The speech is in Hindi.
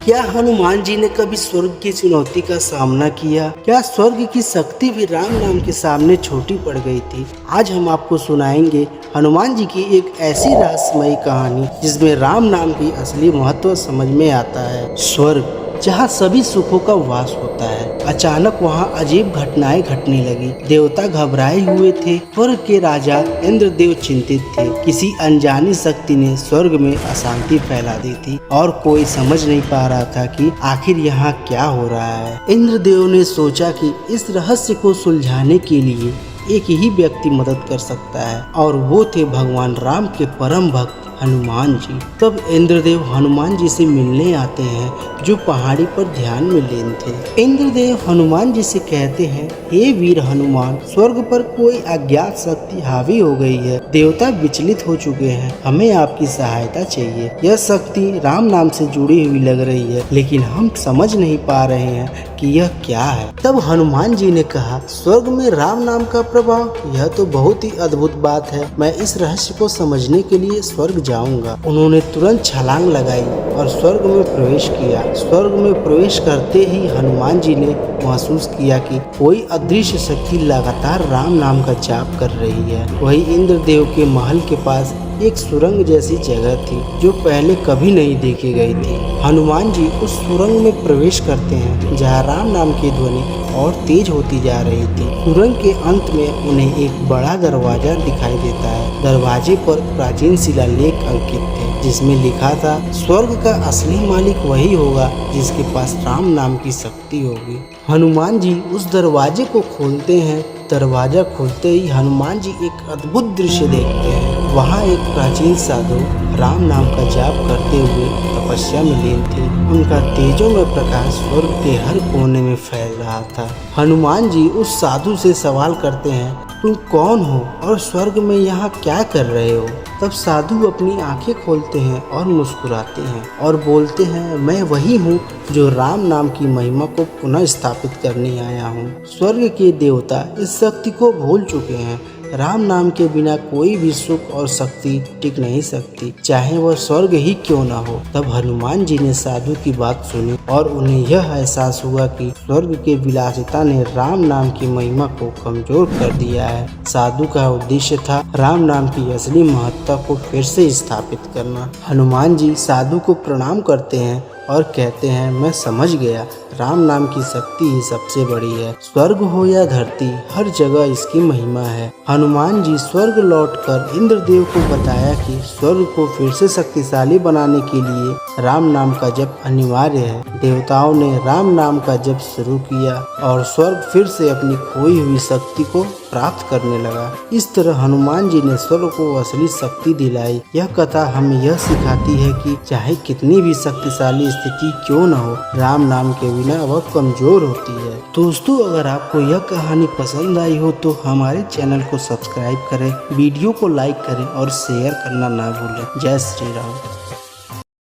क्या हनुमान जी ने कभी स्वर्ग की चुनौती का सामना किया? क्या स्वर्ग की शक्ति भी राम नाम के सामने छोटी पड़ गई थी? आज हम आपको सुनाएंगे हनुमान जी की एक ऐसी रहस्यमयी कहानी जिसमें राम नाम की असली महत्व समझ में आता है। स्वर्ग, जहाँ सभी सुखों का वास होता है, अचानक वहाँ अजीब घटनाएं घटने लगी। देवता घबराए हुए थे। स्वर्ग के राजा इंद्रदेव चिंतित थे। किसी अनजानी शक्ति ने स्वर्ग में अशांति फैला दी थी और कोई समझ नहीं पा रहा था कि आखिर यहाँ क्या हो रहा है। इंद्रदेव ने सोचा कि इस रहस्य को सुलझाने के लिए एक ही व्यक्ति मदद कर सकता है और वो थे भगवान राम के परम भक्त हनुमान जी। तब इंद्रदेव हनुमान जी से मिलने आते हैं जो पहाड़ी पर ध्यान में लीन थे। इंद्रदेव हनुमान जी से कहते हैं, हे वीर हनुमान, स्वर्ग पर कोई अज्ञात शक्ति हावी हो गई है। देवता विचलित हो चुके हैं। हमें आपकी सहायता चाहिए। यह शक्ति राम नाम से जुड़ी हुई लग रही है, लेकिन हम समझ नहीं पा रहे हैं कि यह क्या है। तब हनुमान जी ने कहा, स्वर्ग में राम नाम का प्रभाव, यह तो बहुत ही अद्भुत बात है। मैं इस रहस्य को समझने के लिए स्वर्ग जाऊंगा। उन्होंने तुरंत छलांग लगाई और स्वर्ग में प्रवेश किया। स्वर्ग में प्रवेश करते ही हनुमान जी ने महसूस किया कि कोई अदृश्य शक्ति लगातार राम नाम का जाप कर रही है। वही इंद्रदेव के महल के पास एक सुरंग जैसी जगह थी जो पहले कभी नहीं देखी गई थी। हनुमान जी उस सुरंग में प्रवेश करते हैं जहाँ राम नाम की ध्वनि और तेज होती जा रही थी। सुरंग के अंत में उन्हें एक बड़ा दरवाजा दिखाई देता है। दरवाजे पर प्राचीन शिलालेख अंकित थे जिसमें लिखा था, स्वर्ग का असली मालिक वही होगा जिसके पास राम नाम की शक्ति होगी। हनुमान जी उस दरवाजे को खोलते हैं। दरवाजा खुलते ही हनुमान जी एक अद्भुत दृश्य देखते हैं। वहाँ एक प्राचीन साधु राम नाम का जाप करते हुए तपस्या में लीन थे। उनका तेजों में प्रकाश स्वर्ग के हर कोने में फैल रहा था। हनुमान जी उस साधु से सवाल करते हैं, तुम कौन हो और स्वर्ग में यहाँ क्या कर रहे हो? तब साधु अपनी आंखें खोलते हैं और मुस्कुराते हैं और बोलते हैं, मैं वही हूँ जो राम नाम की महिमा को पुनः स्थापित करने आया हूँ। स्वर्ग के देवता इस शक्ति को भूल चुके हैं। राम नाम के बिना कोई भी सुख और शक्ति टिक नहीं सकती, चाहे वह स्वर्ग ही क्यों न हो। तब हनुमान जी ने साधु की बात सुनी और उन्हें यह एहसास हुआ कि स्वर्ग के विलासिता ने राम नाम की महिमा को कमजोर कर दिया है। साधु का उद्देश्य था राम नाम की असली महत्ता को फिर से स्थापित करना। हनुमान जी साधु को प्रणाम करते हैं और कहते हैं, मैं समझ गया, राम नाम की शक्ति ही सबसे बड़ी है। स्वर्ग हो या धरती, हर जगह इसकी महिमा है। हनुमान जी स्वर्ग लौटकर इंद्रदेव को बताया कि स्वर्ग को फिर से शक्तिशाली बनाने के लिए राम नाम का जप अनिवार्य है। देवताओं ने राम नाम का जप शुरू किया और स्वर्ग फिर से अपनी खोई हुई शक्ति को प्राप्त करने लगा। इस तरह हनुमान जी ने स्वर्ग को असली शक्ति दिलाई। यह कथा हमें यह सिखाती है कि चाहे कितनी भी शक्तिशाली स्थिति क्यों न हो, राम नाम के बिना वह कमजोर होती है। दोस्तों, अगर आपको यह कहानी पसंद आई हो तो हमारे चैनल को सब्सक्राइब करें, वीडियो को लाइक करें और शेयर करना ना भूलें। जय श्री राम।